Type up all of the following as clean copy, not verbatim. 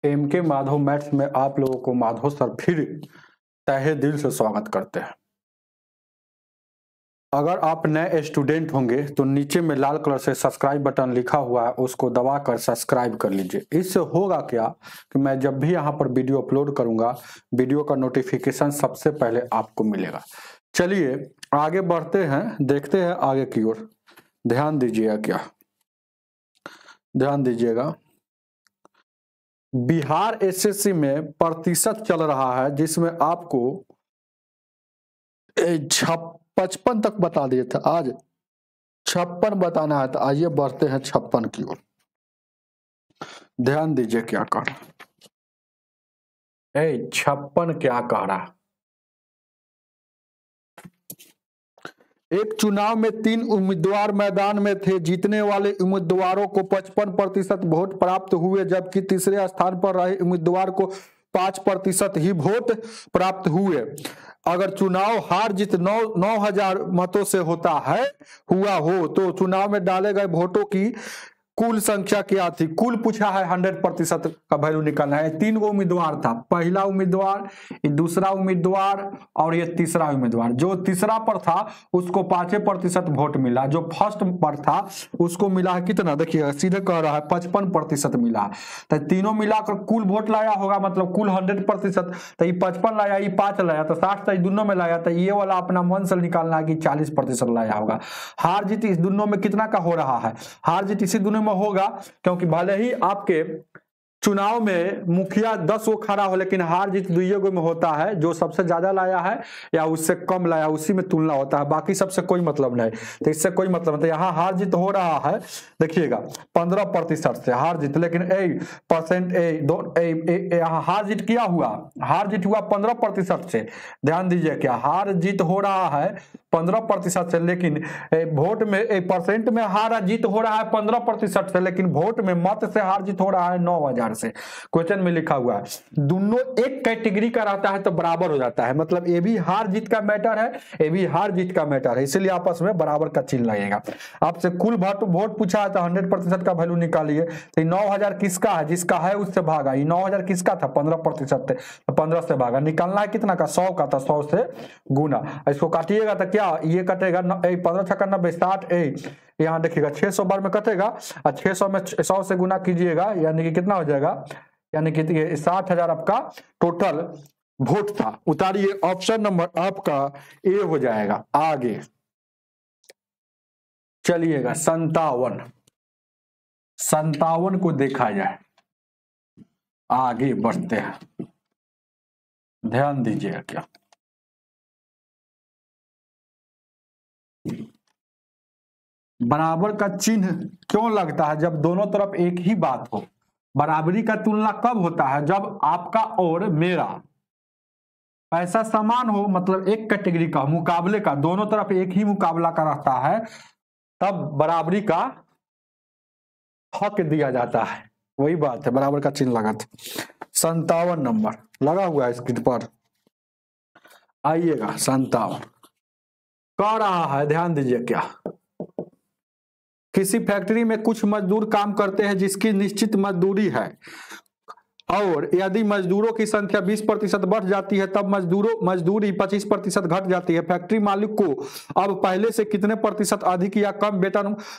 M के Madhav maths में आप लोगों को माधव सर फिर तहे दिल से स्वागत करते हैं। अगर आप नए स्टूडेंट होंगे तो नीचे में लाल कलर से सब्सक्राइब बटन लिखा हुआ है, उसको दबाकर सब्सक्राइब कर लीजिए। इससे होगा क्या कि मैं जब भी यहाँ पर वीडियो अपलोड करूंगा, वीडियो का नोटिफिकेशन सबसे पहले आपको मिलेगा। चलिए आगे बढ़ते हैं, देखते हैं आगे की ओर। ध्यान दीजिएगा, ध्यान दीजिएगा। बिहार एसएससी में प्रतिशत चल रहा है जिसमें आपको 55 तक बता दिए थे, आज 56 बताना है। तो आइए बढ़ते हैं 56 की ओर। ध्यान दीजिए क्या कह रहा है। 56 क्या कह रहा है। एक चुनाव में 3 उम्मीदवार मैदान में थे। जीतने वाले उम्मीदवारों को 55% वोट प्राप्त हुए, जबकि तीसरे स्थान पर रहे उम्मीदवार को 5% ही वोट प्राप्त हुए। अगर चुनाव हार जीत 9,000 मतों से हुआ हो तो चुनाव में डाले गए वोटों की कुल संख्या क्या थी। कुल पूछा है, 100% का वैल्यू निकालना है। 3 गो उम्मीदवार था, पहला उम्मीदवार, दूसरा उम्मीदवार और ये तीसरा उम्मीदवार। जो तीसरा पर था उसको 5% वोट मिला, जो फर्स्ट पर था उसको मिला है कितना, देखिए सीधे कह रहा है 55% मिला। तो तीनों मिलाकर कुल वोट लाया होगा, मतलब कुल 100%। तो ये 55 लाया, ये 5 लाया, तो 60 तो दोनों में लाया। तो ये वाला अपना मन से निकालना है कि 40% लाया होगा। हार जीत इस दोनों में कितना का हो रहा है, हार जीत इसी दोनों में होगा, क्योंकि भले ही आपके चुनाव में मुखिया 10 गो खड़ा हो, लेकिन हार जीत 2 गो में होता है। जो सबसे ज्यादा लाया है या उससे कम लाया, उसी में तुलना होता है, बाकी सबसे कोई मतलब नहीं। तो इससे कोई मतलब नहीं। यहाँ हार जीत हो रहा है, देखिएगा 15% से हार जीत, लेकिन यहाँ हार जीत किया हुआ, हार जीत हुआ 15% से। ध्यान दीजिए, क्या हार जीत हो रहा है 15% से, लेकिन वोट में परसेंट में हार जीत हो रहा है 15% से, लेकिन वोट में मत से हार जीत हो रहा है 9,000 से। क्वेश्चन में लिखा हुआ है दोनों एक कैटेगरी का रहता है तो बराबर हो जाता है, मतलब ये भी हार जीत का मैटर है, ये भी हार जीत का मैटर है, इसलिए आपस में बराबर का चिन्ह लगेगा। आपसे कुल वोट पूछा है तो 100% का वैल्यू निकालिए। तो 9,000 किसका है, जिसका है उससे भागा। ये 9,000 किसका था, 15% थे, तो 15 से भागा। निकालना है कितना का, 100 का, तो 100 से गुना। इसको काटिएगा तो क्या ये कटेगा, 15 छक्का 90, 60, यहाँ देखिएगा 600 बार में कटेगा, और 600 में 100 से गुना कीजिएगा, यानी कि कितना हो जाएगा, यानी कि 60,000 आपका टोटल वोट था। उतारिए, ऑप्शन नंबर आपका ए हो जाएगा। आगे चलिएगा 57 को देखा जाए, आगे बढ़ते हैं। ध्यान दीजिएगा, क्या बराबर का चिन्ह क्यों लगता है जब दोनों तरफ एक ही बात हो। बराबरी का तुलना कब होता है, जब आपका और मेरा पैसा समान हो, मतलब एक कैटेगरी का मुकाबले का, दोनों तरफ एक ही मुकाबला का रहता है, तब बराबरी का हक दिया जाता है। वही बात है, बराबर का चिन्ह लगा था। 57 नंबर लगा हुआ है स्क्रीन पर, आइएगा। 57 कह रहा है, ध्यान दीजिए, क्या किसी फैक्ट्री में कुछ मजदूर काम करते हैं जिसकी निश्चित मजदूरी है, और यदि मजदूरों की संख्या 20% बढ़ जाती है तब मजदूरी 25% घट जाती है। फैक्ट्री मालिक को अब पहले से कितने प्रतिशत अधिक या कम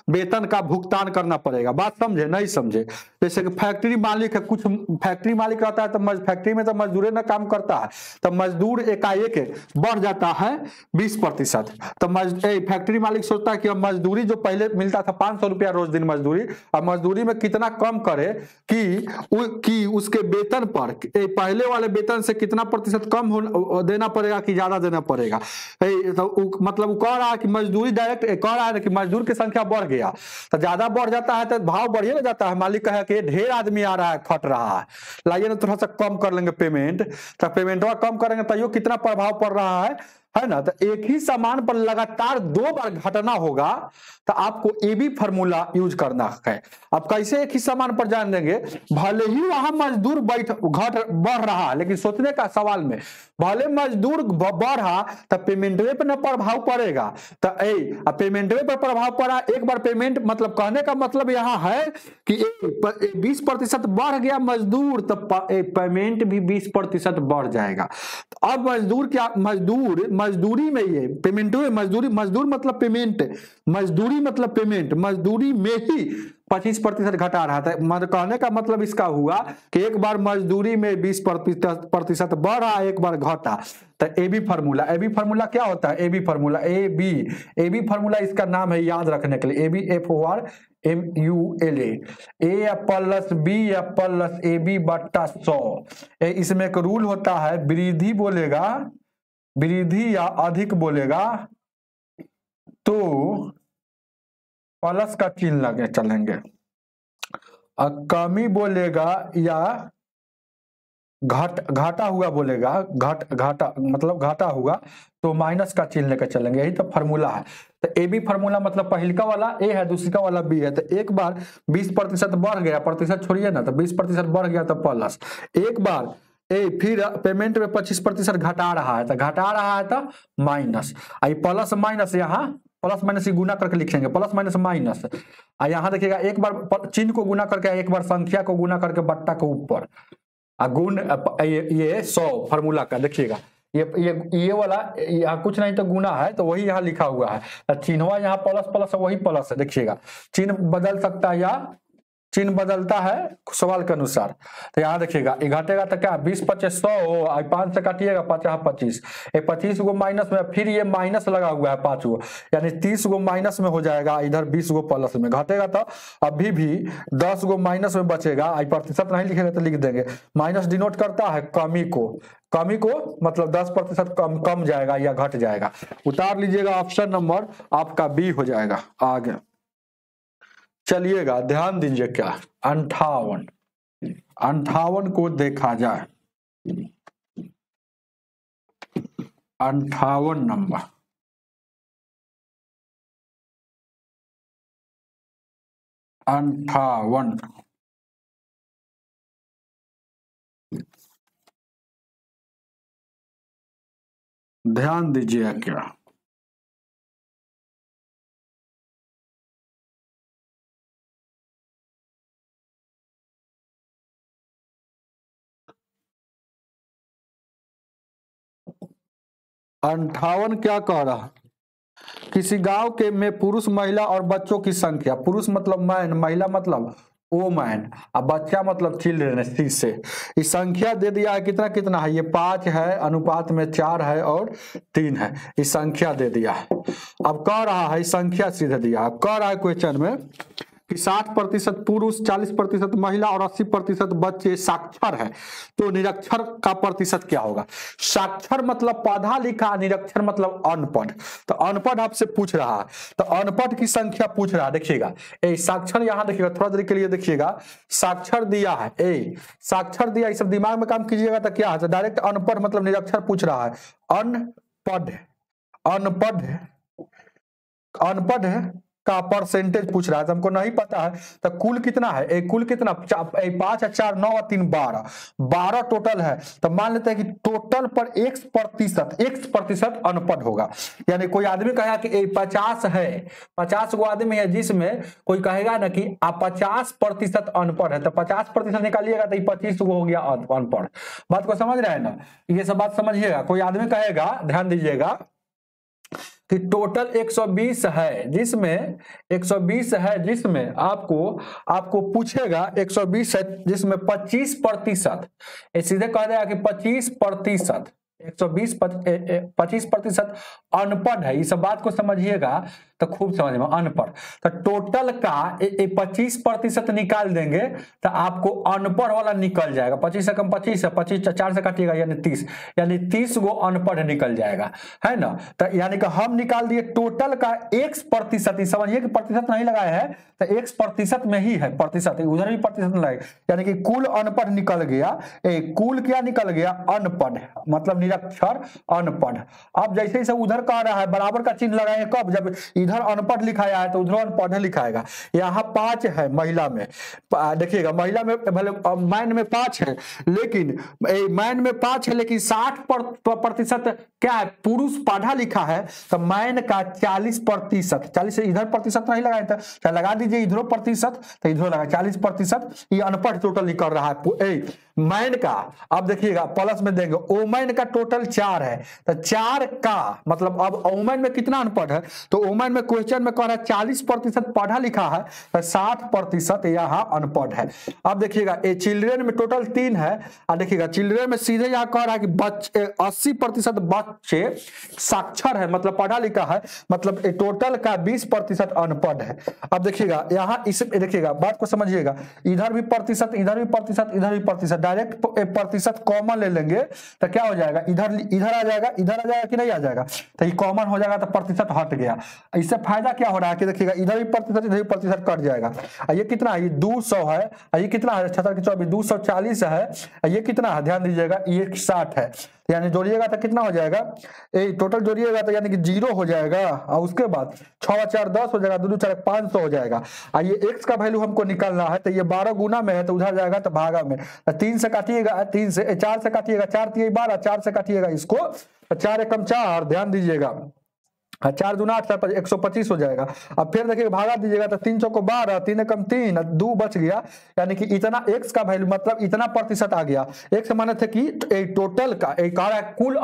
वेतन का भुगतान करना पड़ेगा। बात समझे, नहीं समझे। जैसे कि फैक्ट्री मालिक है, कुछ फैक्ट्री मालिक रहता है तो फैक्ट्री में तो मजदूर ना काम करता है, तो मजदूर एकाएक बढ़ जाता है 20%। तो फैक्ट्री मालिक सोचता है कि अब मजदूरी जो पहले मिलता था 500 रुपया रोज दिन मजदूरी, अब मजदूरी में कितना कम करे कि उसके वेतन पर पहले वाले वेतन से कितना प्रतिशत कम देना पड़ेगा कि ज्यादा देना पड़ेगा। तो मतलब वो कह रहा है कि मजदूरी डायरेक्ट कह रहा है कि मजदूर की संख्या बढ़ गया तो ज्यादा बढ़ जाता है, तो भाव बढ़िए ना जाता है। मालिक कहे कि ढेर आदमी आ रहा है, खट रहा है, लाइए ना थोड़ा सा कम कर लेंगे पेमेंट। तो पेमेंटवा कम करेंगे तो कितना प्रभाव पड़ रहा है, है ना। तो एक ही सामान पर लगातार 2 बार घटना होगा तो आपको ए बी फॉर्मूला यूज करना है। अब कैसे एक ही सामान पर जान देंगे, भले ही वहां मजदूर बढ़ रहा, लेकिन सोचने का सवाल में भले मजदूर बढ़ा तो पेमेंटवे पर न प्रभाव पड़ेगा। तो पेमेंटवे पर प्रभाव पड़ा, एक बार पेमेंट, मतलब कहने का मतलब यहाँ है कि 20% बढ़ गया मजदूर तो पेमेंट भी 20% बढ़ जाएगा। तो अब मजदूर क्या, मजदूरी में ये पेमेंट हुए, मजदूर मतलब पेमेंट, मजदूरी मतलब पेमेंट, मजदूरी में ही 25% घटा रहा था। मतलब कहने का मतलब इसका हुआ कि एक बार मजदूरी में 20% बढ़ा, एक बार घटा। तो ए बी फार्मूला क्या होता है, ए बी फार्मूला इसका नाम है याद रखने के लिए, A B FORMULA, A plus B plus A B बट्टा 100। इसमें एक रूल होता है, वृद्धि बोलेगा, वृद्धि या अधिक बोलेगा तो प्लस का चिन्ह लगे चलेंगे, कमी बोलेगा या घाटा हुआ बोलेगा, घाटा मतलब घाटा हुआ तो माइनस का चिन्ह लेकर चलेंगे। यही तो फार्मूला है। तो ए बी फार्मूला मतलब पहले का वाला ए है, दूसरी का वाला बी है। तो एक बार 20% बढ़ गया, प्रतिशत छोड़िए ना, तो 20% बढ़ गया तो प्लस, एक बार फिर पेमेंट में 25% घटा रहा है, तो घटा रहा है तो माइनस, आई प्लस माइनस, यहाँ प्लस माइनस गुना करके लिखेंगे, प्लस माइनस माइनस। यहाँ देखिएगा एक बार चिन्ह को गुना करके, एक बार संख्या को गुना करके बट्टा के ऊपर गुण, ये 100 फार्मूला का देखिएगा, ये वाला यहाँ कुछ नहीं तो गुना है, तो वही यहाँ लिखा हुआ है। चिन्हवा यहाँ प्लस प्लस वही प्लस है, देखिएगा चिन्ह बदल सकता है या चिन्ह बदलता है सवाल के अनुसार। तो यहाँ देखिएगा ये घटेगा तो क्या 20 25 100, 5 से काटिएगा 50 25, 25 गो माइनस में, फिर ये माइनस लगा हुआ है 5 गो, यानी 30 गो माइनस में हो जाएगा, इधर 20 गो प्लस में घटेगा तो अभी भी 10 गो माइनस में बचेगा। प्रतिशत नहीं लिखेगा तो लिख देंगे, माइनस डिनोट करता है कमी को मतलब 10% कम जाएगा या घट जाएगा। उतार लीजिएगा, ऑप्शन नंबर आपका बी हो जाएगा। आगे चलिएगा, ध्यान दीजिए क्या 58 को देखा जाए, 58 नंबर, ध्यान दीजिए क्या, अंठावन क्या कह रहा, किसी गांव के में पुरुष महिला और बच्चों की संख्या, पुरुष मतलब मैन, महिला मतलब वोमैन, और बच्चा मतलब चिल्ड्रन, सी से इस संख्या दे दिया है। कितना कितना है, ये 5 है, अनुपात में 4 है और 3 है, इस संख्या दे दिया है। अब कह रहा है संख्या सीधे दिया है, कह रहा है क्वेश्चन में कि 60% पुरुष, 40% महिला और 80% बच्चे साक्षर है, तो निरक्षर का प्रतिशत क्या होगा। साक्षर मतलब पढ़ा लिखा, निरक्षर मतलब अनपढ़। तो अनपढ़ आपसे पूछ रहा है, तो अनपढ़ की संख्या पूछ रहा है। देखिएगा साक्षर, यहाँ देखिएगा थोड़ा देर के लिए देखिएगा, साक्षर दिया है, साक्षर दिया, इस सब दिमाग में काम कीजिएगा तो क्या है, तो डायरेक्ट अनपढ़ मतलब निरक्षर पूछ रहा है। अनपढ़ का परसेंटेज पूछ रहा है, तो हमको नहीं पता है, तो कुल कितना है, कुल कितना 5 है, 4 9 और 3 12 टोटल है। तो मान लेते हैं कि टोटल पर x प्रतिशत अनपढ़ होगा। यानी कोई आदमी कहेगा कि 50 है, 50 गो आदमी है, जिसमें कोई कहेगा ना कि आप 50% अनपढ़ है, तो 50% निकालिएगा तो 25 गो हो गया अनपढ़। बात को समझ रहे हैं ना, ये सब बात समझिएगा। कोई आदमी कहेगा, ध्यान दीजिएगा, कि टोटल 120 है, जिसमें 120 है, जिसमें आपको पूछेगा 120 है, जिसमें 25%, सीधे कह देगा कि 25%, 120 25% अनपढ़ है। इस बात को समझिएगा तो खूब समझ में, अनपढ़। तो टोटल का 25% निकाल देंगे तो आपको अनपढ़ वाला निकल जाएगा। 25 से कम 25 है, 25 4 से काटिएगा यानी 30, यानी 30 गो अनपढ़ निकल जाएगा, है ना। तो यानी कि हम निकाल दिए टोटल का x%, समझिए कि प्रतिशत नहीं लगाए हैं तो x% में ही है, प्रतिशत उधर भी प्रतिशत लगाए, यानी कि कुल अनपढ़ निकल गया। कुल क्या निकल गया? अनपढ़, मतलब निरक्षर अनपढ़। अब जैसे जैसे उधर कह रहा है बराबर का चिन्ह लगाएंगे कब? जब इधर अनपढ़ लिखाया है तो उधर अनपढ़ लिखाएगा। यहाँ 5 है महिला में, देखिएगा महिला में भले मैन में 5 है, लेकिन मैन में 5 है लेकिन 60% क्या है? पुरुष पढ़ा लिखा है। तो मैन का 40%, 40 से इधर प्रतिशत नहीं लगाए था, चाहे लगा दीजिए इधरों प्रतिशत, तो इधरों लगा 40%। ये अनपढ़ टोटल निकल रहा है मैन का। अब देखिएगा प्लस में देंगे, ओमैन का टोटल 4 है, तो 4 का मतलब अब ओमैन में कितना अनपढ़ है? तो ओमैन में क्वेश्चन में कह रहा है 40% पढ़ा लिखा है, तो 60% यहाँ अनपढ़ है। अब देखिएगा ये चिल्ड्रेन में टोटल 3 है, और देखिएगा चिल्ड्रेन में सीधे यहाँ कह रहा है कि बच्चे 80% बच्चे साक्षर है, मतलब पढ़ा लिखा है, मतलब टोटल का 20% अनपढ़ है। अब देखिएगा यहाँ इस देखिएगा बात को समझिएगा, इधर भी प्रतिशत, इधर भी प्रतिशत, इधर भी प्रतिशत, डायरेक्ट प्रतिशत कॉमन ले लेंगे तो क्या हो जाएगा? इधर इधर आ जाएगा, इधर आ जाएगा कि नहीं आ जाएगा? तो ये कॉमन हो जाएगा तो प्रतिशत हट गया। इससे फायदा क्या हो रहा है कि देखिएगा इधर भी प्रतिशत, इधर भी प्रतिशत कट जाएगा। ये कितना है? ये 200 है, ये कितना है? 76 24 240 है, ये कितना है? ध्यान दीजिएगा ये 60 है, यानी जोड़िएगा तो कितना हो जाएगा? टोटल जोड़िएगा तो यानी कि 0 हो जाएगा, और उसके बाद 6 4 10 हो जाएगा, 2 2 4 500 हो जाएगा। ये x का वैल्यू हमको निकालना है, तो ये 12 गुना में है तो उधर जाएगा तो भागा में, 3 से काटिएगा, 3 से 4 से काटिएगा, 4 3 12, 4 से काटिएगा इसको, 4 एकम 4, ध्यान दीजिएगा 4 दूना 8 4 125 हो जाएगा। अब फिर देखिए भागा दीजिएगा तो 3 चौको 12, 3 एकम 3, 2 बच गया, यानी कि इतना x का वैल्यू मतलब इतना प्रतिशत आ गया। x माने थे कि टोटल का कह रहा है कुल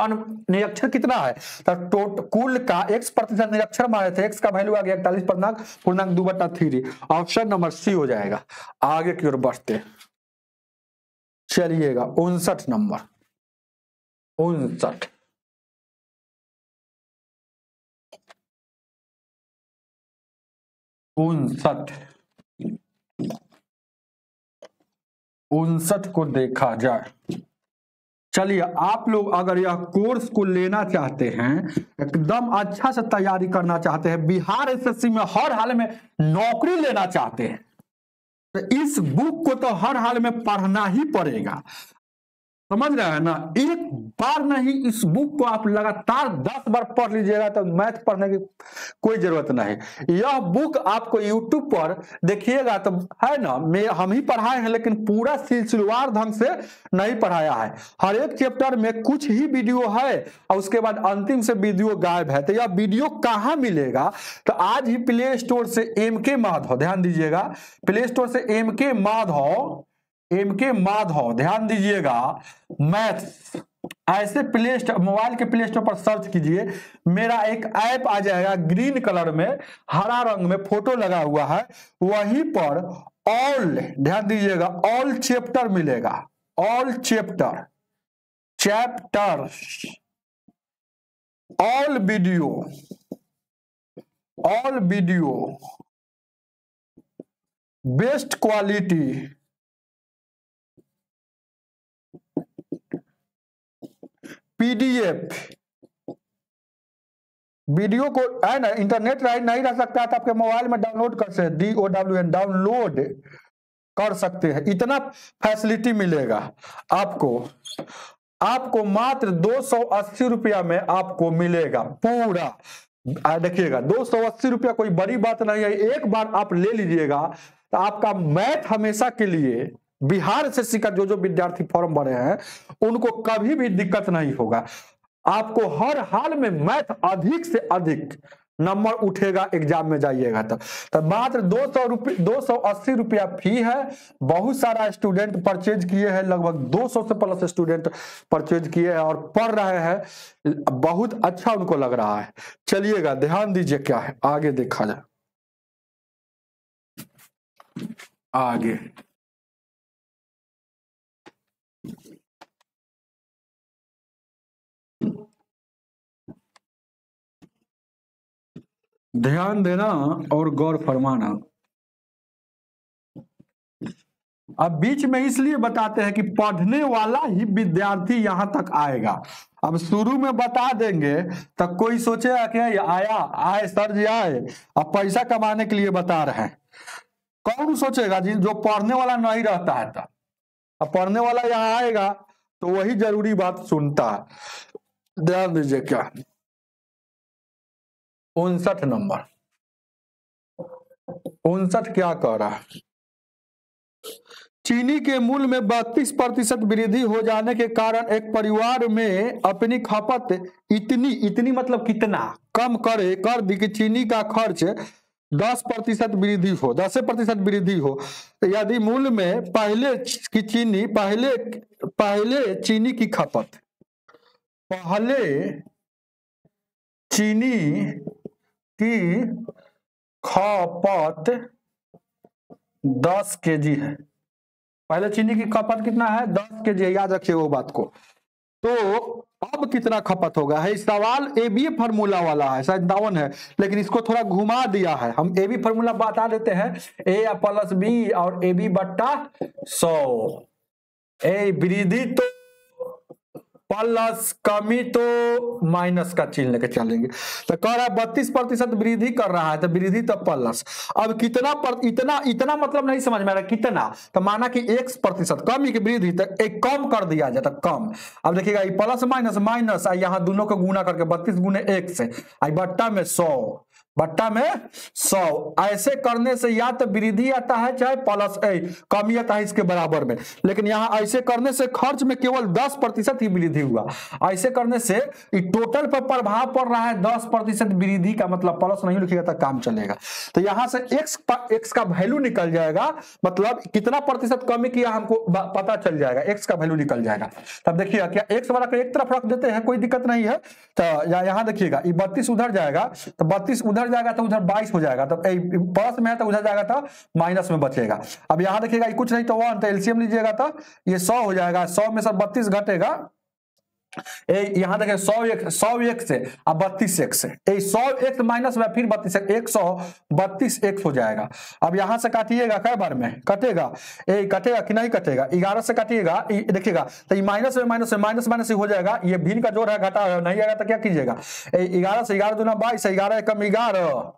निरक्षर कितना है, तो कुल का x% निरक्षर माने थे, x का वैल्यू आ गया 41.2/3। ऑप्शन नंबर सी हो जाएगा। आगे की ओर बढ़ते चलिएगा 59 नंबर, 59 को देखा जाए। चलिए आप लोग अगर यह कोर्स को लेना चाहते हैं, एकदम अच्छा से तैयारी करना चाहते हैं, बिहार एसएससी में हर हाल में नौकरी लेना चाहते हैं, तो इस बुक को तो हर हाल में पढ़ना ही पड़ेगा। समझ रहे हैं ना? एक बार नहीं, इस बुक को आप लगातार 10 बार पढ़ लीजिएगा तो मैथ पढ़ने की कोई जरूरत नहीं। यह बुक आपको YouTube पर देखिएगा तो है ना, हम ही पढ़ाए हैं, लेकिन पूरा सिलसिलेवार ढंग से नहीं पढ़ाया है। हर एक चैप्टर में कुछ ही वीडियो है और उसके बाद अंतिम से वीडियो गायब है। तो यह वीडियो कहाँ मिलेगा? तो आज ही प्ले स्टोर से MK माधव, ध्यान दीजिएगा, प्ले स्टोर से MK माधव ध्यान दीजिएगा मैथ्स, ऐसे प्ले स्टोर, मोबाइल के प्ले स्टोर पर सर्च कीजिए, मेरा एक ऐप आ जाएगा ग्रीन कलर में, हरा रंग में फोटो लगा हुआ है, वहीं पर ऑल, ध्यान दीजिएगा, ऑल चैप्टर मिलेगा, all chapter, all video, best quality, PDF video को है ना, इंटरनेट नहीं रह सकता तो आपके मोबाइल में डाउनलोड कर सकते हैं, DOWN डाउनलोड कर सकते हैं। इतना फैसिलिटी मिलेगा आपको मात्र 280 रुपया में आपको मिलेगा पूरा। देखिएगा 280 रुपया कोई बड़ी बात नहीं है, एक बार आप ले लीजिएगा तो आपका मैथ हमेशा के लिए, बिहार एसएससी का जो विद्यार्थी फॉर्म भरे हैं उनको कभी भी दिक्कत नहीं होगा। आपको हर हाल में मैथ अधिक से अधिक नंबर उठेगा एग्जाम में जाइएगा तो मात्र 280 रुपया फी है। बहुत सारा स्टूडेंट परचेज किए हैं, लगभग 200 से प्लस स्टूडेंट परचेज किए हैं और पढ़ रहे हैं, बहुत अच्छा उनको लग रहा है। चलिएगा ध्यान दीजिए क्या है, आगे देखा जाए। आगे ध्यान देना और गौर फरमाना। अब बीच में इसलिए बताते हैं कि पढ़ने वाला ही विद्यार्थी यहां तक आएगा। अब शुरू में बता देंगे तो कोई सोचेगा कि आया आए सर जी आए, अब पैसा कमाने के लिए बता रहे हैं। कौन सोचेगा जी, जो पढ़ने वाला नहीं रहता है। तो अब पढ़ने वाला यहाँ आएगा तो वही जरूरी बात सुनता है। ध्यान दीजिए क्या 59 नंबर 59 क्या कह रहा है, चीनी के मूल्य में 32% वृद्धि हो जाने के कारण एक परिवार में अपनी खपत इतनी मतलब कितना कम कर दी कि चीनी का खर्च 10% वृद्धि हो, 10% वृद्धि हो। तो यदि मूल्य में पहले चीनी की खपत की खपत 10 kg है। पहले चीनी की खपत कितना है, 10 kg है, याद रखिए वो बात को। तो अब कितना खपत होगा है, सवाल ए बी फार्मूला वाला है, शायद 52 है, लेकिन इसको थोड़ा घुमा दिया है। हम ए बी फार्मूला बता देते हैं, ए प्लस बी और ए बी बट्टा 100। ए वृद्धि तो प्लस, कमी तो माइनस का चिन्ह लेके चलेंगे। तो कह रहा है 32% वृद्धि कर रहा है, तो वृद्धि तो प्लस। अब कितना इतना मतलब नहीं समझ में आ रहा कितना, तो माना कि 1% कमी की वृद्धि, तो एक कम कर दिया जाए तो कम। अब देखिएगा प्लस माइनस माइनस, यहाँ दोनों को गुना करके 32 गुने 1 से आई बट्टा में 100 ऐसे करने से या तो वृद्धि आता है चाहे प्लस कमी आता है इसके बराबर में। लेकिन यहाँ ऐसे करने से खर्च में केवल 10% ही वृद्धि हुआ। ऐसे करने से टोटल पर प्रभाव पड़ रहा है 10% वृद्धि का, मतलब प्लस नहीं लिखिएगा तो काम चलेगा। तो यहाँ से एक्स का वैल्यू निकल जाएगा, मतलब कितना प्रतिशत कमी किया हमको पता चल जाएगा, एक्स का वैल्यू निकल जाएगा। तब देखिएगा क्या एक्स वाला को एक तरफ रख देते हैं, कोई दिक्कत नहीं है। तो यहाँ देखिएगा 32 उधर जाएगा, तो 32 उधर जाएगा तो उधर 22 हो जाएगा, तो प्लस में है तो उधर जाएगा तो माइनस में बचेगा। अब यहाँ देखिएगा कुछ नहीं तो 1, तो एलसीएम लीजिएगा तो ये 100 हो जाएगा, 100 में से 32 घटेगा, यहाँ देखिए 100 से अब 32 से 100 माइनस में फिर 32 132 हो जाएगा। अब यहाँ से काटिएगा, कै बार में कटेगा, कटेगा कि नहीं कटेगा, 11 से काटिएगा, देखिएगा तो माइनस में माइनस ही हो जाएगा। ये भिन्न का जोड़ है, घटा है, नहीं आएगा तो क्या कीजिएगा, 11 से 11 दूना 22, 11 एकम 11,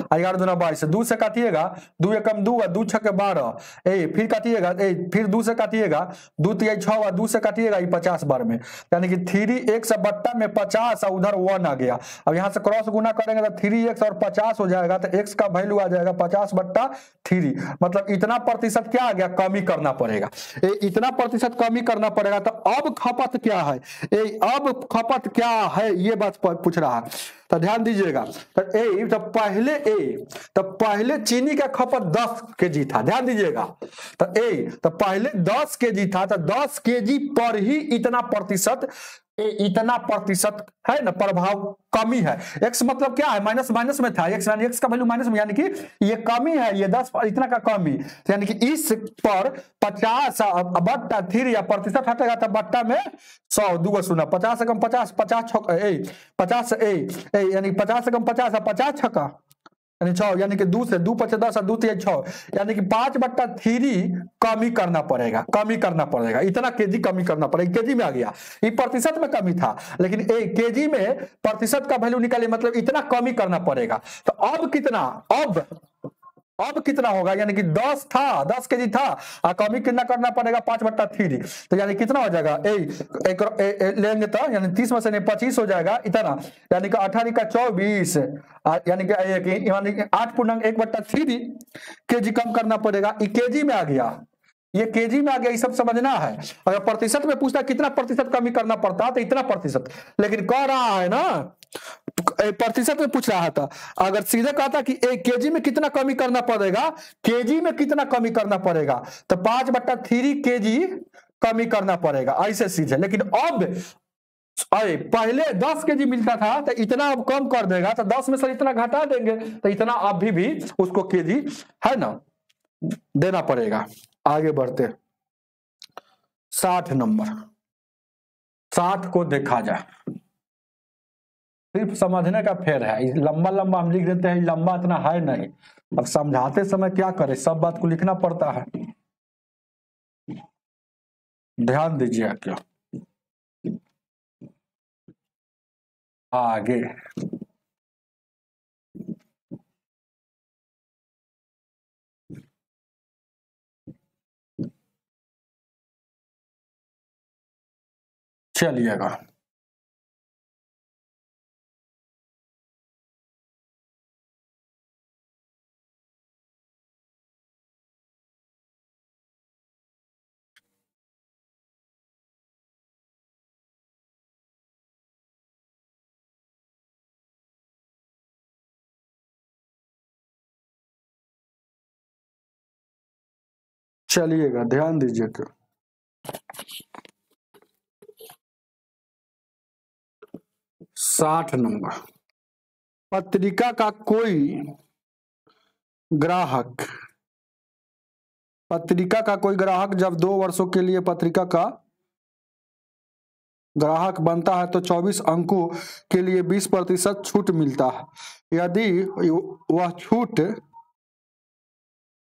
11 दूना 22, 2 से काटिएगा, 2 एकम 2, 2 छक 12, फिर काटिएगा, फिर 2 से काटिएगा, 2 तिहाई 6, 2 से काटिएगा 50 बार में, यानी कि 3x बट्टा में 50 और उधर 1 आ गया। अब यहाँ से क्रॉस गुना करेंगे तो 3x और 50 हो जाएगा, तो x का वैल्यू आ जाएगा 50/3, मतलब इतना प्रतिशत क्या आ गया, कमी करना पड़ेगा। इतना प्रतिशत कमी करना पड़ेगा। तो अब खपत क्या है, अब खपत क्या है ये बात पूछ रहा है। तो ध्यान दीजिएगा, तो पहले चीनी का खपत 10 kg था, ध्यान दीजिएगा। तो पहले 10 kg था, तो 10 kg पर ही इतना प्रतिशत है ना प्रभाव कमी है। x मतलब क्या है, माइनस में था, x का वैल्यू माइनस में, यानी कि ये कमी है, ये 10 इतना का कमी, यानी कि इस पर 50/3 या प्रतिशत हटेगा तो बट्टा में 100, 2 सुना 50 कम 50, 50 यानी 50 कम 50, 50 छक्का यानी 6, यानी कि 2 से 2 5 10 और 2 3 6, यानी कि 5/3 कमी करना पड़ेगा, इतना केजी कमी करना पड़ेगा। केजी में आ गया, ये प्रतिशत में कमी था, लेकिन केजी में प्रतिशत का वैल्यू निकालिए, मतलब इतना कमी करना पड़ेगा। तो अब कितना, अब कितना होगा, यानी कि 10 था, 10 kg था, और कमी कितना करना पड़ेगा 5/3, तो यानी कितना हो जाएगा, लेंगे तो यानी 30 में से 25 हो जाएगा इतना, यानी कि 18 का 24, यानी कि 8.1/3 kg कम करना पड़ेगा। ये केजी में आ गया, ये केजी में आ गया, ये सब समझना है। अगर प्रतिशत में पूछता कितना प्रतिशत कमी करना पड़ता है तो इतना प्रतिशत, लेकिन कह रहा है ना प्रतिशत में पूछ रहा था। अगर सीधे कहता कि केजी में कितना कमी करना पड़ेगा, केजी में कितना कमी करना पड़ेगा, तो 5/3 kg कमी करना पड़ेगा, ऐसे सीधे। लेकिन अब पहले 10 kg मिलता था तो इतना अब कम कर देगा, तो 10 में से इतना घटा देंगे, तो इतना अभी भी उसको केजी है ना देना पड़ेगा। आगे बढ़ते 60 नंबर, 60 को देखा जाए। सिर्फ समझने का फेर है, लंबा लंबा हम लिख देते हैं, लंबा इतना है नहीं, अब समझाते समय क्या करें, सब बात को लिखना पड़ता है। ध्यान दीजिए क्या आगे। चलिएगा, चलिएगा ध्यान दीजिएगा। 60 नंबर, पत्रिका का कोई ग्राहक, पत्रिका का कोई ग्राहक जब 2 वर्षों के लिए पत्रिका का ग्राहक बनता है तो 24 अंकों के लिए 20% छूट मिलता है। यदि वह छूट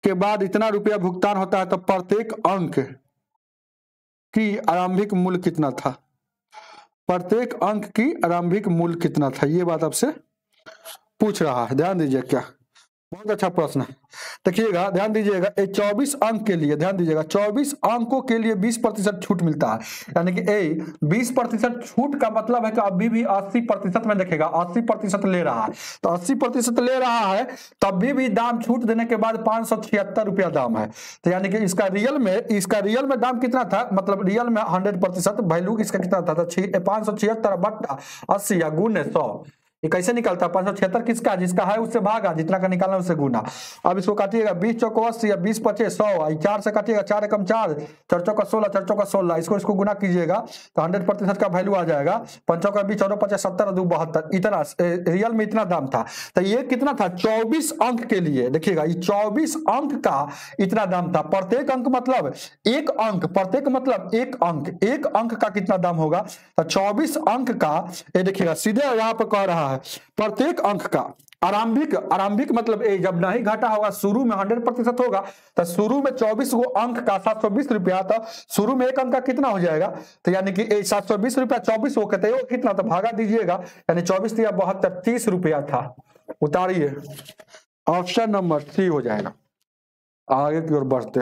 के बाद इतना रुपया भुगतान होता है तो प्रत्येक अंक की आरंभिक मूल्य कितना था? प्रत्येक अंक की आरंभिक मूल्य कितना था, ये बात आपसे पूछ रहा है। ध्यान दीजिए क्या, बहुत अच्छा प्रश्न है। देखिएगा ध्यान दीजिएगा, 24 अंक के लिए ध्यान दीजिएगा, 24 अंकों के लिए 20% छूट मिलता है, यानी कि 20% छूट का मतलब है कि अभी भी 80% में देखेगा 80% ले रहा है, तो 80% ले रहा है तभी भी दाम छूट देने के बाद 576 रुपया दाम है। तो यानी कि इसका रियल में दाम कितना था, मतलब रियल में 100% वैल्यू इसका कितना था, 576 बट्टा 80 या गुने 100। ये कैसे निकलता है? 576 किसका, जिसका है उससे भागा, जितना का निकालना उससे गुना। अब इसको काटिएगा 20 चौक 80 या 20 पचे 100, 4 से काटिएगा, 4 एकम 4, 4 चौका 16, 4 चौका 16, इसको गुना कीजिएगा तो 100% का वैल्यू आ जाएगा। 5 चौका 20, 14 पचे 70, 2 72, इतना रियल में इतना दाम था। तो ये कितना था? 24 अंक के लिए देखिएगा, ये 24 अंक का इतना दाम था। प्रत्येक अंक मतलब एक अंक, प्रत्येक मतलब एक अंक का कितना दाम होगा? तो 24 अंक का, ये देखिएगा सीधे यहाँ पर कह रहा है प्रत्येक अंक का आरंभिक मतलब जब नहीं घटा होगा, शुरू में 100% होगा, तो शुरू में 24 गो अंक का 720 रुपया, तो शुरू में एक अंक का कितना हो जाएगा? तो यानी कि 720 रुपया 24 हो कहते हो कितना, तो भागा दीजिएगा, यानी 24 या 72, 30 रुपया था। उतारिए, ऑप्शन नंबर सी हो जाएगा। आगे की ओर बढ़ते,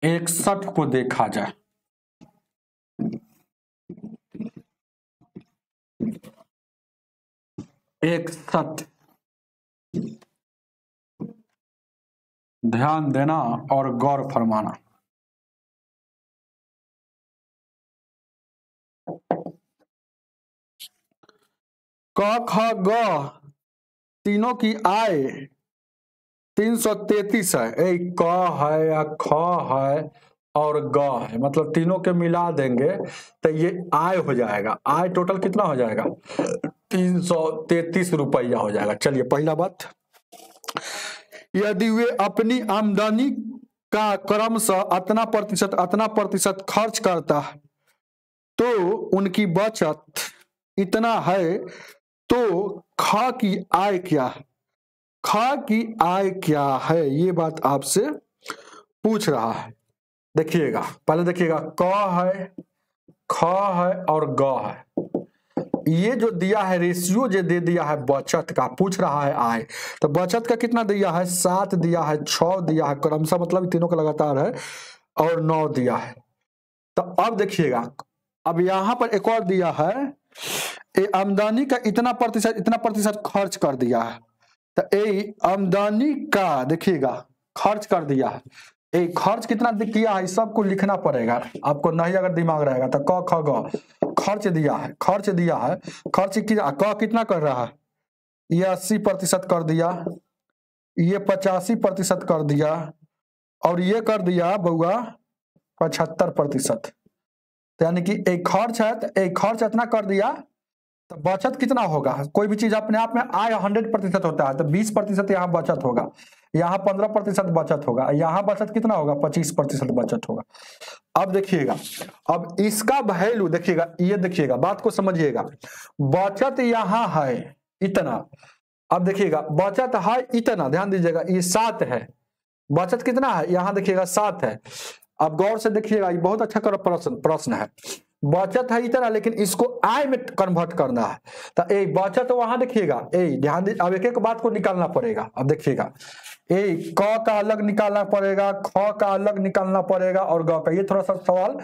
61 को देखा जाए। 61, ध्यान देना और गौर फरमाना। क ख ग तीनों की आय 333 है। क है या ख है और ग है, मतलब तीनों के मिला देंगे तो ये आय हो जाएगा। आय टोटल कितना हो जाएगा? 333 रुपया हो जाएगा। चलिए पहला बात, यदि वे अपनी आमदनी का क्रमशः अतना प्रतिशत खर्च करता है तो उनकी बचत इतना है, तो ख की आय क्या है? ख की आय क्या है, ये बात आपसे पूछ रहा है। देखिएगा, पहले देखिएगा, क है, ख है और ग है। ये जो दिया है रेशियो जो दे दिया है बचत का, पूछ रहा है आय, तो बचत का कितना दिया है? 7 दिया है, 6 दिया है, क्रमशः मतलब तीनों का लगातार है, और 9 दिया है। तो अब देखिएगा, अब यहां पर एक और दिया है, आमदनी का इतना प्रतिशत खर्च कर दिया है, तो आमदनी का देखिएगा खर्च कर दिया है, खर्च कितना किया है सबको लिखना पड़ेगा आपको, नहीं अगर दिमाग रहेगा तो क ख ग खर्च दिया है, खर्च कितना कर रहा है? ये 80% कर दिया, ये 85% कर दिया, और ये कर दिया बउआ 75%। तो यानी कि एक खर्च है तो एक खर्च इतना कर दिया, तो बचत कितना होगा? कोई भी चीज अपने आप में आय 100% होता है, तो 20% यहाँ बचत होगा। यहाँ 15% बचत होगा, यहाँ बचत कितना होगा 25% बचत होगा। अब देखिएगा, अब इसका वैल्यू देखिएगा, ये देखिएगा, बात को समझिएगा, बचत यहाँ है इतना, अब देखिएगा बचत है इतना, ध्यान दीजिएगा, ये 7 है, बचत कितना है यहाँ देखिएगा 7 है। अब गौर से देखिएगा, ये बहुत अच्छा कर प्रश्न है, बचत है इतना लेकिन इसको आय में कन्वर्ट करना है, तो ए बचत वहां देखिएगा, ध्यान दीजिए, अब एक एक बात को निकालना पड़ेगा। अब देखिएगा क का अलग निकालना पड़ेगा, ख का अलग निकालना पड़ेगा और ग का, ये थोड़ा सा सवाल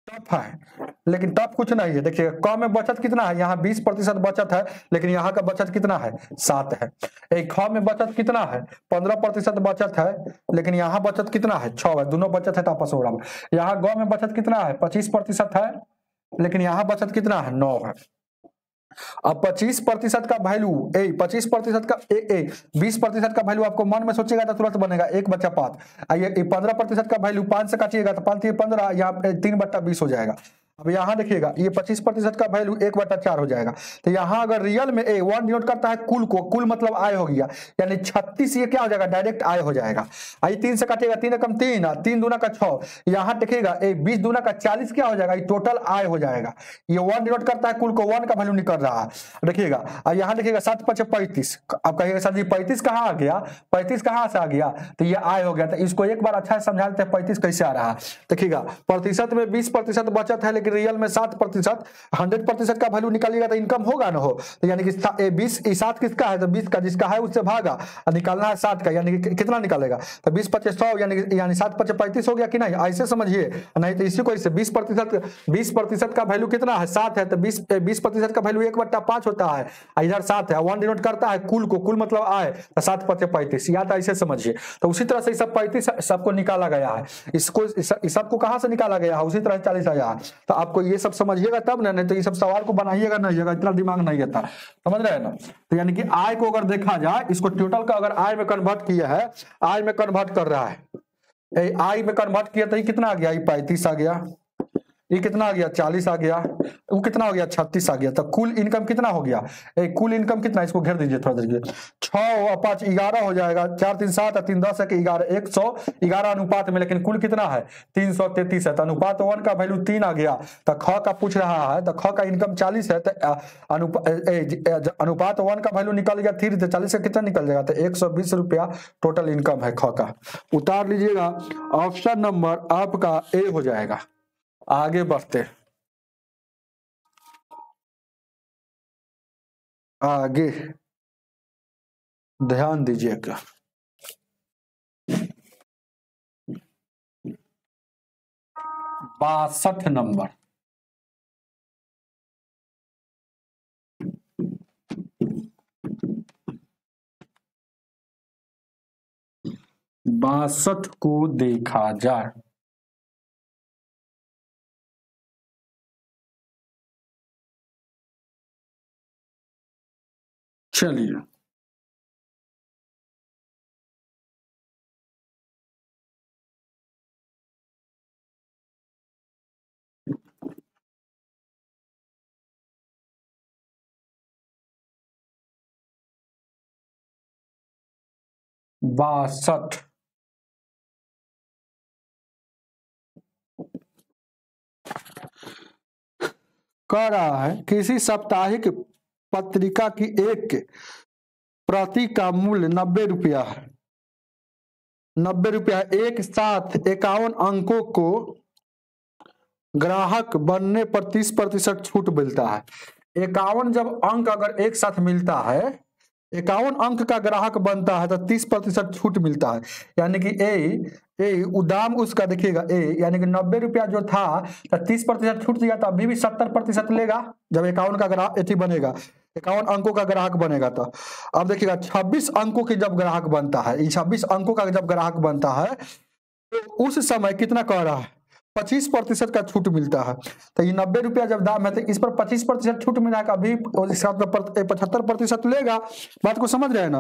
टफ है लेकिन टफ कुछ नहीं है। देखिएगा क में बचत कितना है, यहाँ 20% बचत है लेकिन यहाँ का बचत कितना है 7 है। ख में बचत कितना है 15% बचत है लेकिन यहाँ बचत कितना है 6 है, दोनों बचत है तो आपस में। यहाँ ग में बचत कितना है 25% है लेकिन यहाँ बचत कितना है 9 है। अब 25% का वैल्यू 25% का 20% का वैल्यू आपको मन में सोचेगा तो तुरंत बनेगा 1/5। आइए 15% का वैल्यू 5 से काटिएगा तो 5 × 15, यहाँ 3/20 हो जाएगा। अब यहाँ देखिएगा ये 25% का वैल्यू 1/4 हो जाएगा। तो यहाँ अगर रियल में 1 डिनोट करता है कुल को, कुल मतलब आय हो गया, यानी 36 ये क्या हो जाएगा डायरेक्ट आय हो जाएगा। आइए 3 से काटिएगा, 3 एकम 3, 3 दूना का 6, यहाँ देखिएगा 20 दूना का 40 क्या हो जाएगा, ये टोटल आय हो जाएगा। ये 1 डिनोट करता है कुल को, 1 का वैल्यू निकल रहा है। देखिएगा और यहाँ देखिएगा 7 × 5 = 35। अब कहिएगा सर जी 35 कहाँ आ गया, 35 कहाँ से आ गया, तो ये आय हो गया। तो इसको एक बार अच्छा से समझा लेते हैं 35 कैसे आ रहा है। देखिएगा प्रतिशत में 20% बचत है लेकिन रियल में 7%, 100% का वैल्यू निकालिएगा तो इनकम होगा ना हो, तो यानी कि 20 7 किसका है तो 20 का, जिसका है उससे भागा और निकालना है 7 का, यानी कि कितना निकालेगा तो 20 × 5 = 100, यानी 7 × 5 = 35 हो गया कि नहीं, ऐसे समझिए। नहीं तो इसी को इससे 20% का वैल्यू कितना है 7 है, तो 20% का वैल्यू 1/5 होता है, इधर 7 है, 1 डिनोट करता है कुल को, कुल मतलब आय, तो 7 × 5 = 35, या तो ऐसे समझिए। तो उसी तरह से सब 35 सबको निकाला गया है, इसको सबको कहां से निकाला गया है, उसी तरह 40 आया है। तो आपको ये सब समझिएगा तब ना, नहीं तो ये सब सवाल को बनाइएगा नहीं, इतना दिमाग नहीं आता, समझ रहे हैं ना। तो यानी कि आय को अगर देखा जाए, इसको टोटल का अगर आय में कन्वर्ट किया है, आय में कन्वर्ट कर रहा है, आय में कन्वर्ट किया तो ये कितना आ गया, ये 35 आ गया, ये कितना आ गया 40 आ गया, वो कितना हो गया 36 आ गया। तो कुल इनकम कितना हो गया, कुल इनकम कितना, इसको घेर दीजिए थोड़ा देर, 6 और 5 11 हो जाएगा, 4 3 7 और 3 10 है कि 11, 111 अनुपात में, लेकिन कुल कितना है 333 है। तो अनुपात 1 का वैल्यू 3 आ गया। तो ख का पूछ रहा है, तो ख का इनकम 40 है, तो अनुपात 1 का वैल्यू निकल गया 3, तो 40 का कितना निकल जाएगा, तो 120 रुपया टोटल इनकम है ख का। उतार लीजिएगा, ऑप्शन नंबर आपका ए हो जाएगा। आगे बढ़ते, आगे ध्यान दीजिएगा, बासठ नंबर, बासठ को देखा जाए, चलिए बासठ कह रहा है किसी साप्ताहिक पत्रिका की एक प्रति का मूल्य 90 रुपया है, 90 रुपया, एक साथ 51 अंकों को ग्राहक बनने पर 30% छूट मिलता है। 51 जब अंक अगर एक साथ मिलता है, 51 अंक का ग्राहक बनता है तो 30% छूट मिलता है। यानी कि दाम उसका देखिएगा यानी कि 90 रुपया जो था तो 30% छूट दिया तो अभी भी 70% लेगा जब 51 का ग्राहक एथी बनेगा, 51 अंकों का ग्राहक बनेगा। तो अब देखिएगा 26 अंकों की जब ग्राहक बनता है, 26 अंकों का जब ग्राहक बनता है तो उस समय कितना कह रहा है 25% का छूट मिलता है। तो ये 90 रुपया जब दाम है तो इस पर 25% छूट मिला है, अभी 75% लेगा। बात को समझ रहे हैं ना,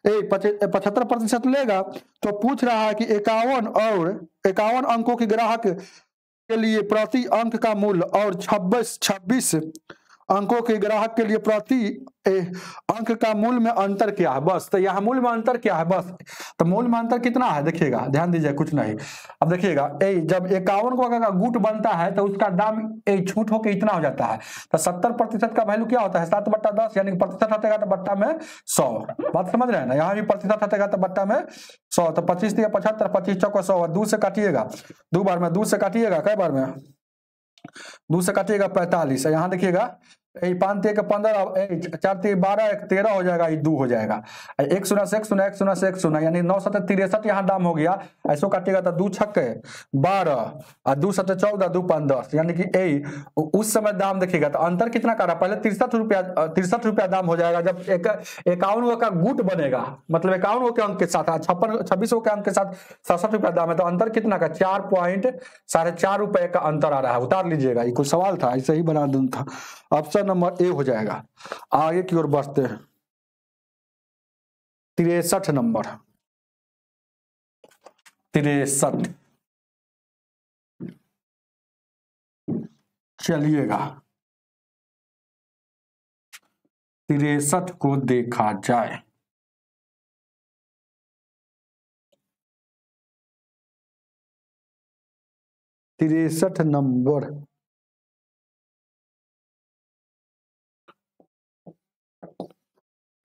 75% लेगा। तो पूछ रहा है कि 51 अंकों के ग्राहक के लिए प्रति अंक का मूल्य और 26 अंकों के ग्राहक के लिए प्रति अंक का मूल्य में अंतर क्या है, बस। तो यहाँ मूल्य में अंतर क्या है, बस। तो मूल में अंतर कितना है देखिएगा, ध्यान दीजिए, कुछ नहीं। अब देखिएगा जब 51 को अगर गुट बनता है तो उसका दाम छूट होकर इतना हो जाता है। तो 70% का वैल्यू क्या होता है 7/10, यानी प्रतिशत हटेगा तो बट्टा में 100। बात समझ रहे हैं ना, यहाँ भी प्रतिशत हटेगा तो बट्टा में 100। तो 25 या 75, 25 चौको 100, 2 से काटिएगा, 2 बार में 2 से काटिएगा, कई बार में 2 से काटिएगा 45। यहाँ देखिएगा 5 3 15, 4 3 12, 1 13 हो जाएगा, 2 हो जाएगा। 1 0 से 1 0, 1 0 से 1 0, यानी 9 7 63 यहाँ दाम हो गया। ऐसो काटिएगा तो 2 छक्के 12 और 2 7 14, 2 5 10, यानी कि उस समय दाम देखिएगा तो अंतर कितना का रहा, पहले 63 रुपया दाम हो जाएगा जब 51 का गुट बनेगा, मतलब 51 के अंक के साथ 26 के अंक के साथ 67 रुपया दाम है। तो अंतर कितना का 4.4 रुपए का अंतर आ रहा है। उतार लीजिएगा, ये कुछ सवाल था, ऐसे ही बना दूं था। ऑप्शन नंबर ए हो जाएगा। आगे की ओर बढ़ते हैं, 63 नंबर, 63, चलिएगा 63 को देखा जाए। तिरसठ नंबर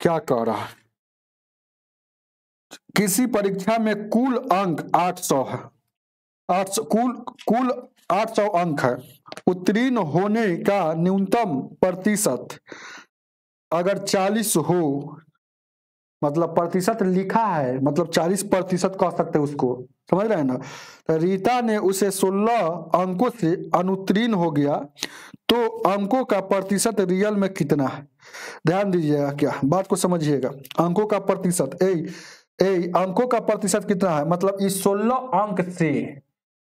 क्या कह रहा है, किसी परीक्षा में कुल अंक 800 है, 800 कुल 800 अंक है, उत्तीर्ण होने का न्यूनतम प्रतिशत अगर 40 हो, मतलब प्रतिशत लिखा है, मतलब 40% कह सकते हैं उसको, समझ रहे हैं ना। तो रीता ने उसे 16 अंकों से अनुत्तीर्ण हो गया, तो अंकों का प्रतिशत रियल में कितना है। ध्यान दीजिएगा, क्या बात को समझिएगा। अंकों का प्रतिशत अंकों का प्रतिशत कितना है, मतलब इस 16 अंक से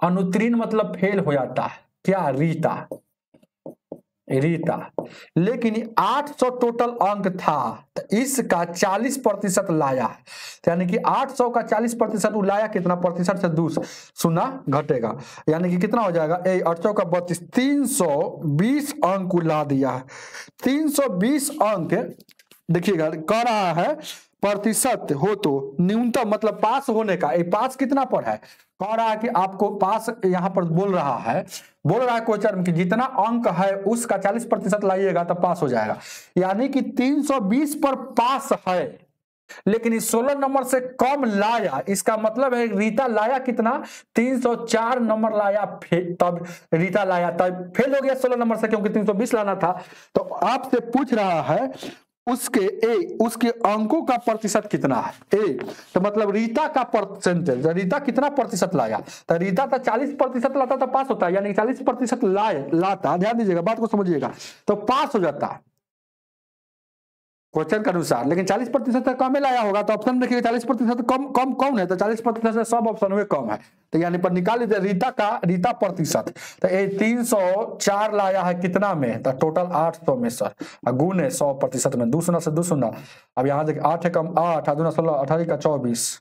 अनुत्तीर्ण मतलब फेल हो जाता है क्या, रीता, लेकिन 800 टोटल अंक था तो इसका 40% लाया है, तो यानी कि 800 का 40% लाया, कितना प्रतिशत से 2 सुना घटेगा, यानी कि कितना हो जाएगा 800 का 32, 320 अंक ला दिया है। 320 अंक देखिएगा, कह रहा है प्रतिशत हो तो न्यूनतम मतलब पास होने का, पास कितना पर है, कह रहा है कि आपको पास, यहां पर बोल रहा है क्वेश्चन कि जितना अंक है उसका 40% लाइएगा तो पास हो जाएगा, यानी कि 320 पर पास है, लेकिन इस 16 नंबर से कम लाया, इसका मतलब है रीता लाया कितना 304 नंबर लाया, तब रीता लाया, तब फेल हो गया 16 नंबर से, क्योंकि 320 लाना था। तो आपसे पूछ रहा है उसके अंकों का प्रतिशत कितना है, तो मतलब रीता का परसेंटेज, रीता कितना प्रतिशत लाया, तो रीता तो 40% लाता तो पास होता है, यानी 40% लाता, ध्यान दीजिएगा, बात को समझिएगा, तो पास हो जाता क्वेश्चन के अनुसार, लेकिन 40% से कम ही लाया होगा, तो ऑप्शन देखिए 40% कम कम कौन है, तो 40% से सब ऑप्शन में कम है, तो यानी पर निकाल लीजिए रीता प्रतिशत, तो ये 304 लाया है कितना में, तो टोटल 800 में सर, गुने 100% में, 2 शून्य से 2 शून्य। अब यहाँ देखिए 8 है कम 8, 8 दूना 16, 18 का 24,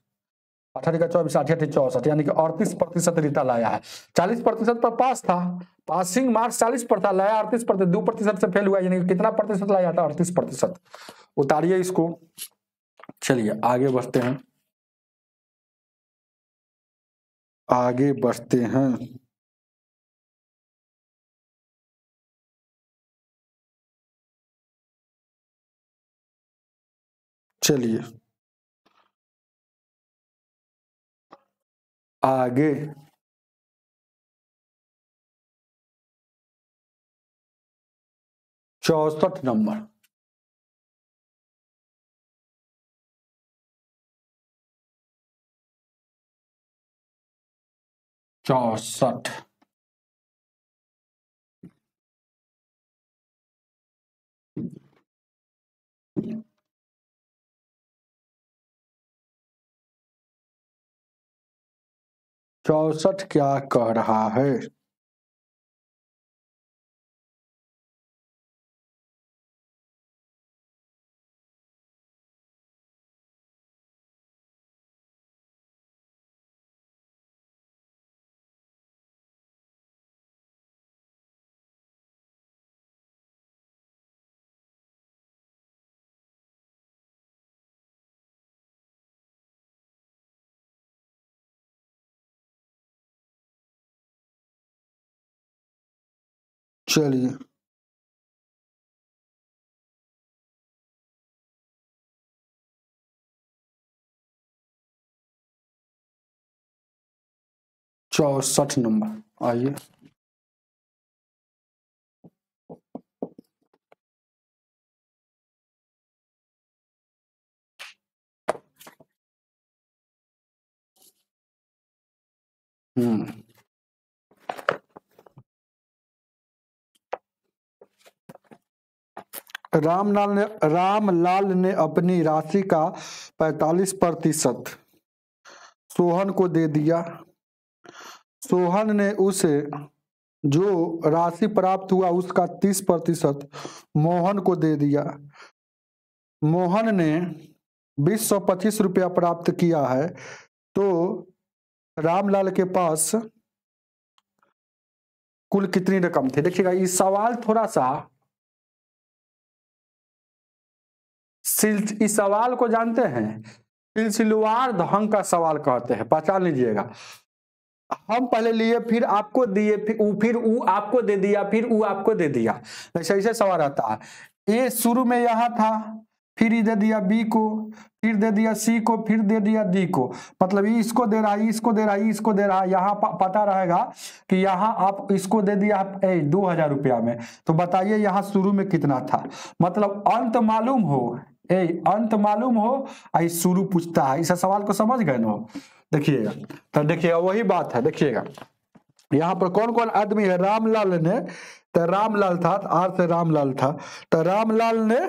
18 का 24, 8 64, यानी कि 38% रीता लाया है। 40% पर पास था, पासिंग मार्क्स 40 पर था, लाया 38%, 2% से फेल हुआ, यानी कि कितना प्रतिशत लाया था 38%। उतारिए इसको, चलिए आगे बढ़ते हैं, आगे बढ़ते हैं। चलिए आगे 64 नंबर, 64, क्या कह रहा है, चलिए चौसठ नंबर आइए। रामलाल ने अपनी राशि का 45% सोहन को दे दिया। सोहन ने उसे जो राशि प्राप्त हुआ उसका 30% मोहन को दे दिया। मोहन ने 2025 रुपया प्राप्त किया है, तो रामलाल के पास कुल कितनी रकम थी? देखिएगा इस सवाल थोड़ा सा, इस सवाल को जानते हैं सिलसिलेवार ढंग का सवाल कहते हैं, पहचान लीजिएगा। हम पहले लिए, फिर आपको दिए, फिर ऊ आपको दे दिया, फिर ऊ आपको दे दिया, ऐसे सवाल आता है। ए शुरू में यहां था, फिर दे दिया बी को, फिर दे दिया सी को, फिर दे दिया डी को, मतलब ये इसको दे रहा है, इसको दे रहा है, इसको दे रहा है। यहाँ पता रहेगा कि यहाँ आप इसको दे दिया 2000 रुपया में, तो बताइए यहाँ शुरू में कितना था। मतलब अंत मालूम हो, अंत मालूम हो, शुरू पूछता है। इस सवाल को समझ गए ना? देखिएगा, तो देखिएगा वही बात है। देखिएगा यहाँ पर कौन कौन आदमी है? रामलाल ने, तो रामलाल था, आर से रामलाल था, तो रामलाल ने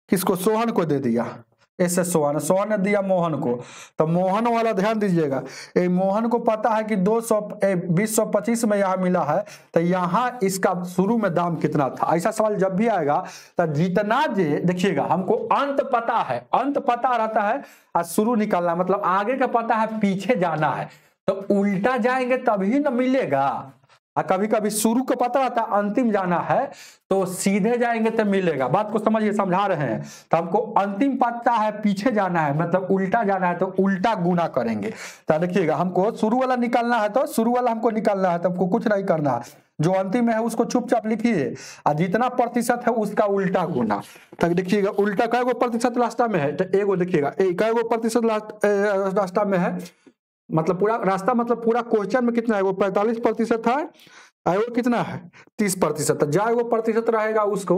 किसको? सोहन को दे दिया। ऐसे सोहन ने दिया मोहन को, तो मोहन वाला ध्यान दीजिएगा। मोहन को पता है कि 2025 में यहाँ मिला है, तो यहाँ इसका शुरू में दाम कितना था। ऐसा सवाल जब भी आएगा तो जितना देखिएगा, हमको अंत पता है, अंत पता रहता है और शुरू निकालना, मतलब आगे का पता है, पीछे जाना है, तो उल्टा जाएंगे तभी न मिलेगा। कभी कभी शुरू को पता रहता है, अंतिम जाना है तो सीधे जाएंगे तो मिलेगा। बात को समझिए, समझा रहे हैं। तो हमको अंतिम पता है, पीछे जाना है, मतलब उल्टा जाना है, तो उल्टा गुना करेंगे। तो देखिएगा हमको शुरू वाला निकालना है, तो शुरू वाला हमको निकालना है, तो हमको कुछ नहीं करना है, जो अंतिम में है उसको चुपचाप लिखिए, और जितना प्रतिशत है उसका उल्टा गुना। तो देखिएगा उल्टा कई प्रतिशत रास्ता में है, तो एगो देखिएगा कई प्रतिशत रास्ता में है, मतलब पूरा रास्ता, मतलब पूरा क्वेश्चन में कितना है? वो 45% है, वो कितना है? 30%। जहाँ वो प्रतिशत रहेगा उसको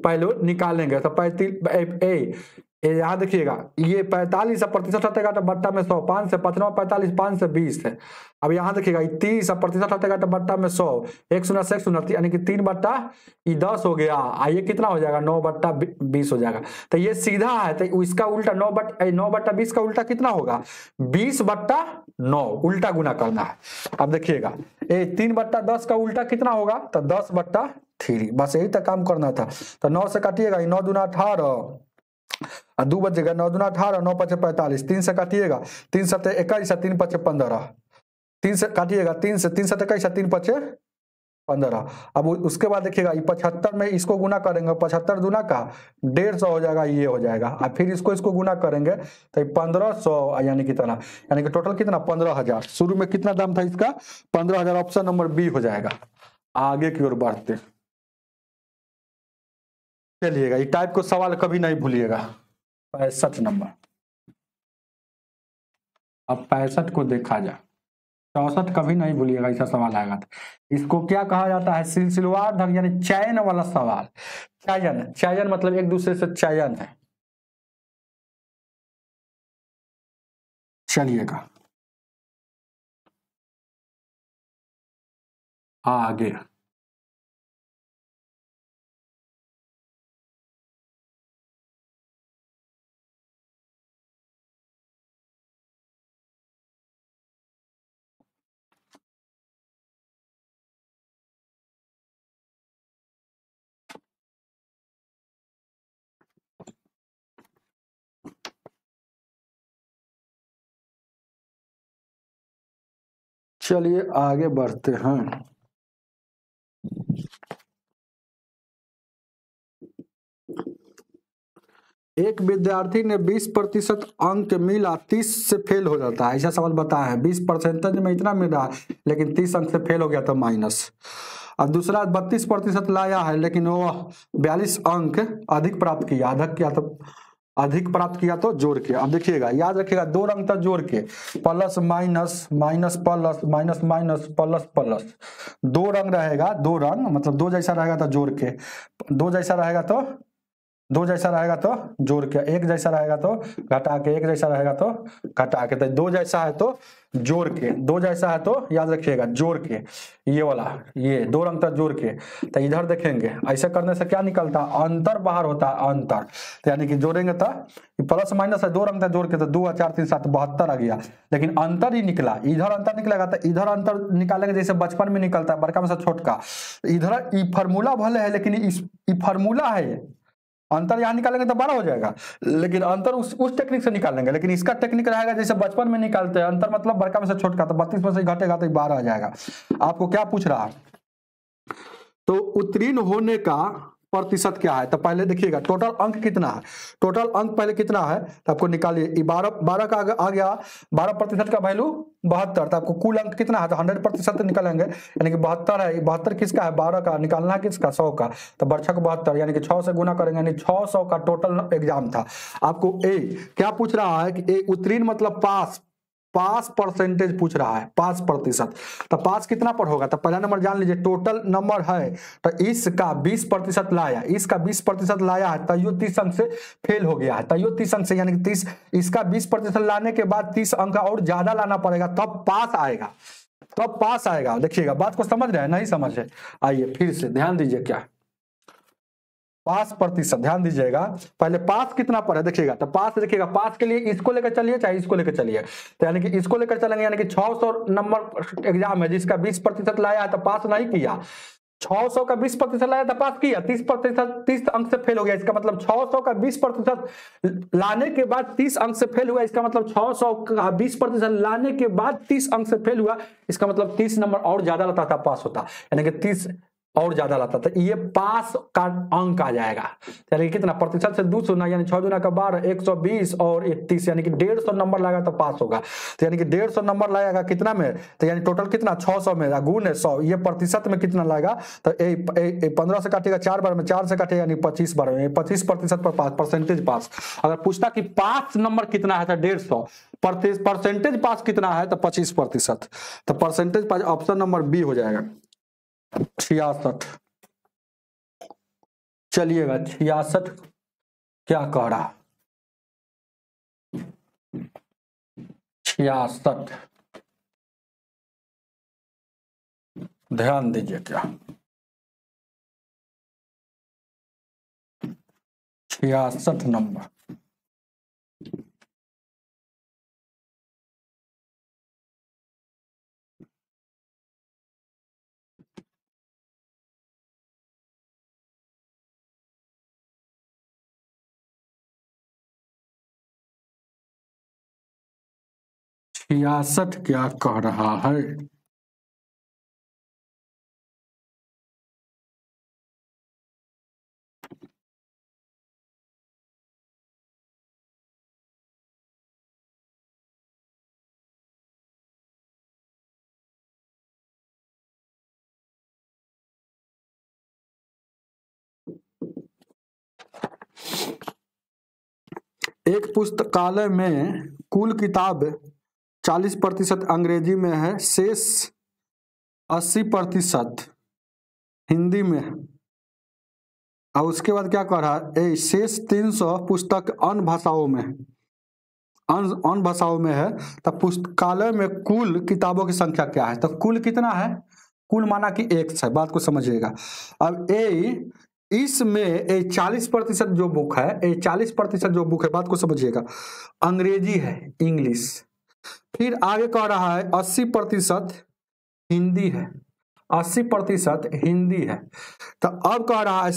पहले निकालेंगे। तो 35 यहाँ देखिएगा, ये 45% हटेगा तो बट्टा में 100, 5 से 55, 45, 5 से 20 है। अब यहाँ देखिएगा 30% हटेगा तो बट्टा में 100, 1 शून्य से 1 शून्य, यानी कि 3 बट्टा 10 हो गया। ये कितना हो जाएगा? 9 बट्टा 20 हो जाएगा। तो ये सीधा है, तो इसका उल्टा 9 बट्टा 20 का उल्टा कितना होगा? 20 बट्टा 9, उल्टा गुना करना है। अब देखिएगा 3 बट्टा 10 का उल्टा कितना होगा? तो 10 बट्टा 3, बस यही तक काम करना था। तो 9 से काटिएगा, 9 दूना 18, 2 बचेगा, 9 दूना 18, 9 पचे 45, 3 से काटिएगा, 3 सते 21, 3 पचे 15, 3 से काटिएगा, 3 से 3 सते 21, 3 पचे 15। अब उसके बाद देखिएगा 75 में इसको गुना करेंगे, 75 दूना का 150 हो जाएगा, ये हो जाएगा। और फिर इसको गुना करेंगे तो 1500, यानी कितना? यानी कि टोटल कितना? 15,000। शुरू में कितना दाम था इसका? 15,000। ऑप्शन नंबर बी हो जाएगा। आगे की ओर बढ़ते चलिएगा, ये टाइप को सवाल कभी नहीं भूलिएगा। 65 नंबर। अब 65 को देखा जाए, 64 कभी नहीं भूलिएगा, ऐसा सवाल आएगा। इसको क्या कहा जाता है? सिलसिलेवार ढंग, यानी चयन वाला सवाल। चयन मतलब एक दूसरे से चयन है। चलिएगा आगे। चलिए आगे बढ़ते हैं। एक विद्यार्थी ने 20% अंक मिला, 30 से फेल हो जाता है, ऐसा सवाल बताया है। 20% में इतना मिल रहा है, लेकिन 30 अंक से फेल हो गया तो माइनस। और दूसरा 32% लाया है, लेकिन वो 42 अंक अधिक प्राप्त किया, अधिक प्राप्त किया तो जोड़ के। अब देखिएगा, याद रखिएगा, दो अंक तक जोड़ के, plus minus minus plus minus minus plus plus, दो रंग रहेगा, दो रंग मतलब दो जैसा रहेगा तो जोड़ के, दो जैसा रहेगा तो जोड़ के, एक जैसा रहेगा तो घटा के, एक जैसा रहेगा तो घटा के, तो दो जैसा है तो जोड़ के, दो जैसा है तो याद रखिएगा जोड़ के, ये वाला, ये दो रंग तक जोड़ के। तो इधर देखेंगे, ऐसे करने से क्या निकलता है, अंतर बाहर होता है, अंतर। तो यानी कि जोड़ेंगे तो प्लस माइनस है, दो रंग तक जोड़ के, तो 2 और 4 3 7 72 आ गया, लेकिन अंतर ही निकला। इधर अंतर निकलेगा तो इधर अंतर निकालेंगे जैसे बचपन में निकलता है, बड़का में से छोटका। इधर ई फार्मूला भले है, लेकिन इस फार्मूला है, अंतर यहाँ निकालेंगे तो 12 हो जाएगा, लेकिन अंतर उस टेक्निक से निकालेंगे। लेकिन इसका टेक्निक रहेगा जैसे बचपन में निकालते हैं, अंतर मतलब बड़का में से छोटका, तो 32 में से घटेगा तो 12 आ जाएगा। आपको क्या पूछ रहा है, तो उत्तीर्ण होने का प्रतिशत क्या है। तो पहले देखिएगा टोटल अंक कितना है, टोटल अंक पहले कितना है तो आपको निकालिए। 12 का आ गया, 12% का वैल्यू 72, तो आपको कुल अंक कितना है, तो 100% निकालेंगे, यानी कि 72 है। 72 किसका है, 12 का, निकालना है किसका, 100 का, तो बर्छक 72, यानी कि 6 से गुना करेंगे, यानी 600 का टोटल एग्जाम था। आपको ए क्या पूछ रहा है कि ए उत्तीर्ण मतलब पास परसेंटेज पूछ रहा है, 5%। तो पास कितना पर होगा, तो पहला नंबर जान लीजिए, टोटल नंबर है तो इसका 20% लाया, इसका 20% लाया है, तैयो 30 अंक से फेल हो गया है, तैयो 30 अंक से, यानी कि 30, इसका 20% लाने के बाद 30 अंक और ज्यादा लाना पड़ेगा, तब पास आएगा, तब पास आएगा। देखिएगा बात को समझ रहे हैं, नहीं समझ है, आइए फिर से ध्यान दीजिए, क्या पास प्रतिशत, ध्यान दीजिएगा, पहले पास कितना पर है देखिएगा। तो पास देखिएगा, पास के लिए इसको लेकर चलिए चाहे इसको लेकर चलिए, तो यानी कि इसको लेकर चलेंगे, यानी कि 600 नंबर एग्जाम है, जिसका 20% लाया है तो पास नहीं किया, 600 का 20% लाया था पास किया, 30% 30 अंक से फेल हो गया, इसका मतलब 600 का 20% लाने के बाद 30 अंक से फेल हुआ, इसका मतलब 600 का 20% लाने के बाद 30 अंक से फेल हुआ, इसका मतलब 30 नंबर और ज्यादा लाता था पास होता, यानी कि 30 और ज्यादा लाता था, ये पास का अंक आ जाएगा। यानी कितना प्रतिशत से 200 ना, यानी 6 दूना का 12, 120 और 31, यानी कि 150 नंबर लाएगा तो पास होगा। तो यानी कि 150 नंबर लाएगा कितना में, तो यानी टोटल कितना 600 में, गुण है 100, ये प्रतिशत में कितना लाएगा, तो 15 से काटेगा 4 बार में, 4 से काटेगा यानी 25 बार में, 25% पर पास, परसेंटेज पास। अगर पूछता कि पास नंबर कितना है तो 150, परसेंटेज पास कितना है तो 25%, तो परसेंटेज पास ऑप्शन नंबर बी हो जाएगा 66। चलिएगा 66 क्या कह रहा, 66 ध्यान दीजिए, क्या 66 नंबर, क्या कह रहा है, एक पुस्तकालय में कुल किताब 40% अंग्रेजी में है, शेष 80% हिंदी में है, और उसके बाद क्या कह रहा है, शेष 300 पुस्तक अन्य भाषाओं में, अन्य भाषाओं में है। तो पुस्तकालय में कुल किताबों की संख्या क्या है, तो कुल कितना है, कुल माना कि एक है, बात को समझिएगा। अब इसमें 40% जो बुक है, 40% जो बुक है, बात को समझिएगा, अंग्रेजी है, इंग्लिश। फिर आगे कह रहा है 80% हिंदी है, 80% हिंदी है। तो अब कह रहा है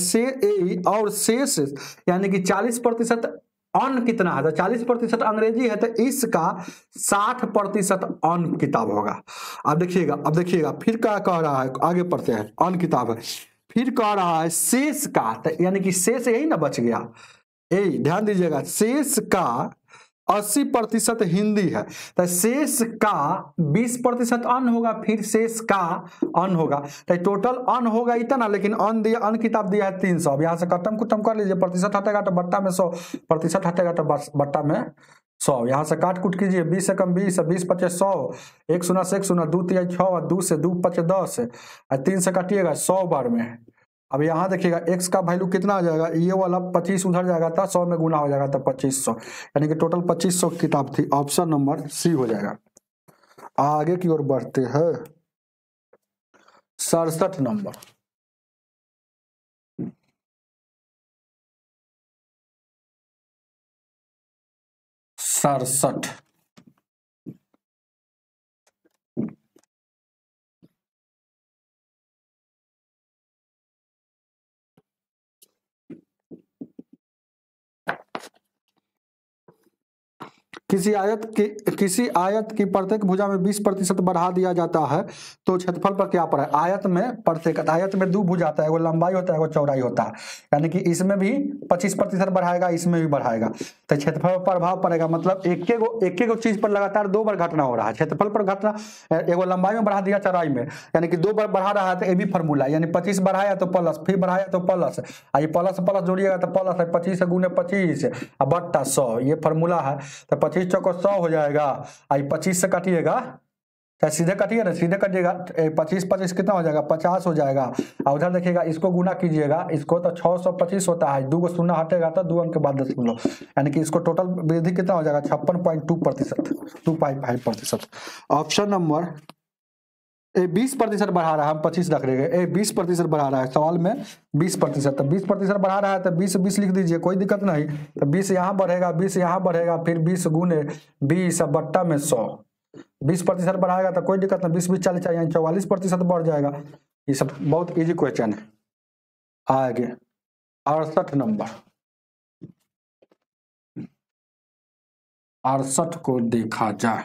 और शेष यानी कि 40% अन्य कितना है, तो 40% अंग्रेजी है, तो इसका 60% अन्य किताब होगा। अब देखिएगा फिर क्या कह रहा है, आगे पढ़ते हैं, अन्य किताब है। फिर कह रहा है शेष का, तो यानी कि शेष यही ना बच गया, ध्यान दीजिएगा, शेष का 80% हिंदी है, तो शेष का 20% अन होगा, फिर शेष का अन होगा, तो टोटल अन होगा इतना, लेकिन अन दिया, अन किताब दिया है 300। अब यहाँ से खत्म कुटम कर लीजिए, प्रतिशत हटेगा तो बट्टा में 100, प्रतिशत हटेगा तो बट्टा में 100। यहाँ से काट कुट कीजिए, 20 से कम 20, 20 पचे 100, 1 शून्य से 1 शून्य, 2 तिया 6, 2 से 2 पचे 10, 3 से काटिएगा 100 बार में। अब यहाँ देखिएगा x का वैल्यू कितना आ जाएगा, ये वाला 25 उधर जाएगा तो 100 में गुना हो जाएगा तो 2500, यानी कि टोटल 2500 किताब थी। ऑप्शन नंबर सी हो जाएगा। आगे की ओर बढ़ते हैं, 67 नंबर। सड़सठ, किसी आयत की प्रत्येक भुजा में 20% बढ़ा दिया जाता है तो क्षेत्रफल पर क्या पड़ा है। आयत में प्रत्येक, आयत में 2 भुजा आता है, एगो लंबाई होता है, एगो चौड़ाई होता है, यानी कि इसमें भी 25% बढ़ाएगा, इसमें भी बढ़ाएगा, तो क्षेत्रफल पर प्रभाव पड़ेगा। मतलब एक एक चीज पर लगातार 2 बार घटना हो रहा है। क्षेत्रफल पर घटना, एगो लंबाई में बढ़ा दिया, चौड़ाई में, यानी कि 2 बार बढ़ा रहा है, तो ये भी फॉर्मूला, यानी 25 बढ़ाया तो प्लस, फिर बढ़ाया तो प्लस, ये प्लस प्लस जोड़िएगा तो प्लस है, 25 गुने 25 बट्टा 100, ये फॉर्मूला है। तो 25 चौको 100 हो जाएगा, आई 25 से काटिएगा, सीधे काटिए ना, सीधे काटिएगा, 25 25 कितना हो जाएगा, 50 हो जाएगा। और उधर देखिएगा, इसको गुना कीजिएगा, इसको तो 625 होता है, 2 शून्य हटेगा तो 2 अंक के बाद दशमलव, यानी कि इसको टोटल वृद्धि कितना हो जाएगा, 56.2%, 2.5%। ऑप्शन नंबर 20% बढ़ा रहा है, हम 25 रख रहे, 20% बढ़ा रहा है, सवाल में 20%, तो 20% बढ़ा रहा है तो 20 लिख दीजिए, कोई दिक्कत नहीं। तो 20 यहाँ बढ़ेगा, 20 यहाँ बढ़ेगा, फिर 20 गुने 20 बट्टा में 100, 20% बढ़ाएगा तो कोई दिक्कत नहीं, 20 40 यानी 44% बढ़ जाएगा। ये सब बहुत इजी क्वेश्चन है। आगे 68 नंबर, 68 को देखा जाए।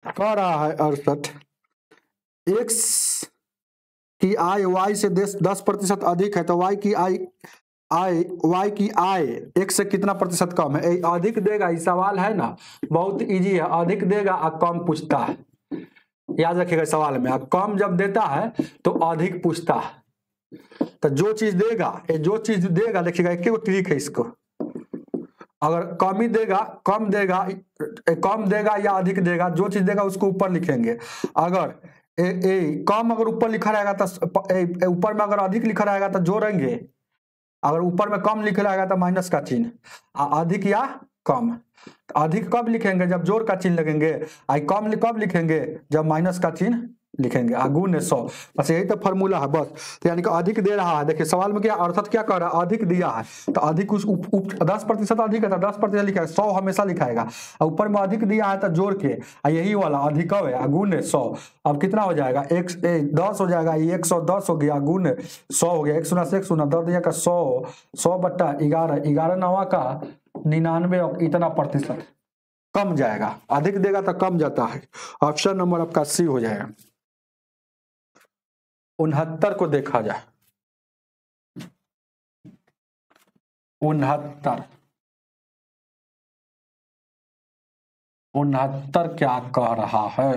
कह रहा है 68, एक्स की आय वाई से 10% अधिक है, तो वाई की आय एक्स से कितना प्रतिशत कम है। अधिक देगा, ये सवाल है ना, बहुत इजी है। अधिक देगा और कम पूछता है, याद रखिएगा सवाल में, कम जब देता है तो अधिक पूछता है। तो जो चीज देगा देखिएगा, एक ट्रिक है इसको, अगर कम ही देगा, कम देगा या अधिक देगा, जो चीज देगा उसको ऊपर लिखेंगे। अगर कम अगर ऊपर लिखा रहेगा तो ऊपर में, अगर अधिक लिखा रहेगा तो जोड़ेंगे, अगर ऊपर में कम लिखा रहेगा तो माइनस का चिन्ह, अधिक या कम। अधिक कब लिखेंगे, जब जोड़ का चिन्ह लगेंगे, कम कब लिखेंगे, जब माइनस का चिन्ह लिखेंगे, गुणे 100, बस यही तो फॉर्मूला है बस। तो यानी कि अधिक दे रहा है, देखिए सवाल में क्या अर्थात क्या कह रहा है, अधिक दिया है तो अधिक, उस 10% अधिक है तो 10% लिखा है, 100 हमेशा लिखाएगा, ऊपर में अधिक दिया है तो जोड़ के, यही वाला अधिक है, गुणे 100। अब कितना हो जाएगा, 10 हो जाएगा, 110 हो गया, गुणे 100 हो गया, 1 शून्य से 1 शून्य, 10 दिया का 100 बट्टा 11, 11 नवा का 99, और इतना प्रतिशत कम जाएगा। अधिक देगा तो कम जाता है। ऑप्शन नंबर आपका सी हो जाएगा। 69 को देखा जाए, 69 क्या कह रहा है।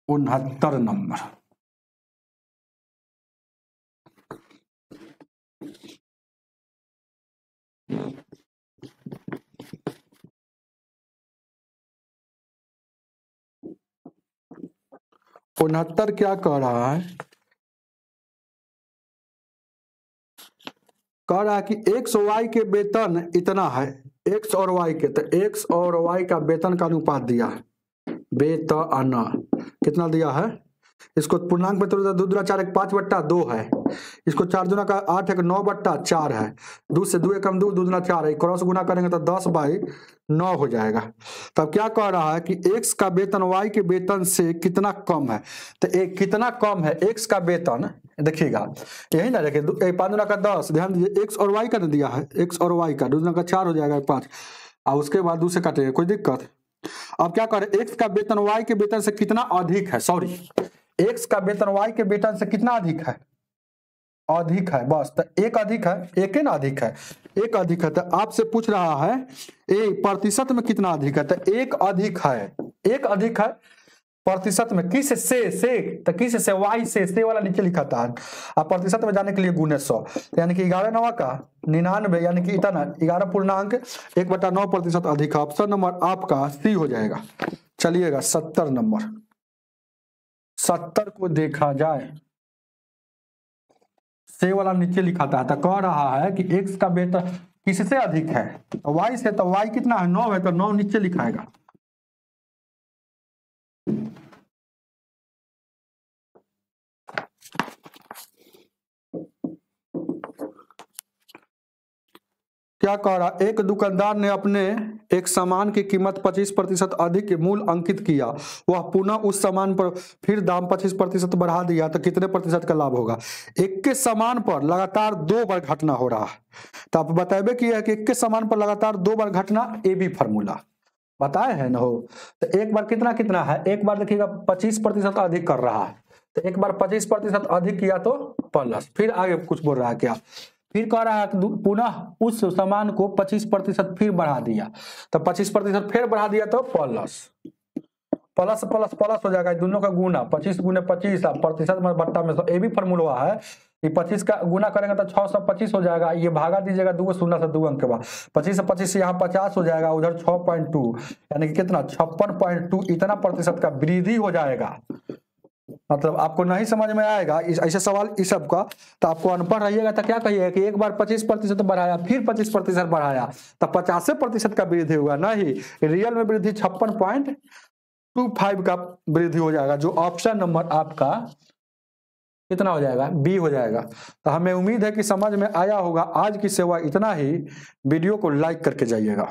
69 नंबर, उनहत्तर क्या कह रहा है, कह रहा है कि एक्स वाई के वेतन इतना है, एक्स और वाई के, तो एक्स और वाई का वेतन का अनुपात दिया है, वेतन कितना दिया है इसको पूर्णांक में तोड़ 2 दूना 4 एक 5/2 है। इसको 4 दूना का 8 एक 9/4 है। 2 से 2 एकम 2, 2 दूना 4 है। क्रॉस गुना करेंगे तो 10/9 हो जाएगा। तब क्या कह रहा है कि x का वेतन y के वेतन से कितना कम है। तो एक कितना कम है x का वेतन, देखिएगा यही ना, देखिए 5 दूना का 10, ध्यान दीजिए x और y का दिया है, x और y का 2 दूना का 4 हो जाएगा 5, और उसके बाद 2 से काटेंगे, कोई दिक्कत। अब क्या करें, x का वेतन y के वेतन से कितना अधिक है, सॉरी x का वेतन y के वेतन से कितना अधिक है, अधिक है, बस। तो एक अधिक है, एक ही ना अधिक है, एक अधिक है। तो आपसे पूछ रहा है ए प्रतिशत में कितना अधिक है, तो एक अधिक है, एक अधिक है प्रतिशत में, किस से तो किस से y से वाला नीचे लिखा था। अब प्रतिशत में जाने के लिए गुने 100, तो यानी कि 11 9 का 99, यानी कि इतना 11.9% अधिक है। ऑप्शन नंबर आपका सी हो जाएगा। चलिएगा 70 नंबर, 70 को देखा जाए, से वाला नीचे लिखा था। तो कह रहा है कि x का वेतन किससे अधिक है, तो y से। तो y कितना है, 9 है, तो 9 नीचे लिखाएगा। क्या कह रहा, एक दुकानदार ने अपने एक सामान की कीमत 25% अधिक मूल्य अंकित किया, वह पुनः उस सामान पर फिर दाम 25% बढ़ा दिया, तो कितने प्रतिशत का लाभ होगा। एक के सामान पर लगातार 2 बार घटना हो रहा है, तो आप बताइए कि एक के सामान पर लगातार 2 बार घटना, ए बी फॉर्मूला बताए है ना हो। तो एक बार कितना कितना है, एक बार देखिएगा 25% अधिक कर रहा है, तो एक बार 25% अधिक किया तो प्लस, फिर आगे कुछ बोल रहा है क्या, फिर कह रहा है पुनः उस सामान को 25% फिर बढ़ा दिया, तो 25% फिर बढ़ा दिया तो प्लस, प्लस प्लस प्लस हो जाएगा, दोनों का गुना 25 गुने 25 प्रतिशत में बट्टा में 100, ये भी फॉर्मूला है कि 25 का गुना करेंगे तो 625 हो जाएगा, ये भागा दीजिएगा 2 शून्य से 2 अंक के बाद, 25 से 25 यहाँ 50 हो जाएगा, उधर 6.2 यानी कि कितना 56.2, इतना प्रतिशत का वृद्धि हो जाएगा। मतलब आपको नहीं समझ में आएगा ऐसे सवाल इस सब का, तो आपको अनपढ़ रहिएगा तो क्या कहिएगा कि एक बार 25% बढ़ाया, फिर 25% बढ़ाया, तो 50% का वृद्धि हुआ, नहीं रियल में वृद्धि 56.25 का वृद्धि हो जाएगा, जो ऑप्शन नंबर आपका कितना हो जाएगा, बी हो जाएगा। तो हमें उम्मीद है कि समझ में आया होगा। आज की सेवा इतना ही, वीडियो को लाइक करके जाइएगा।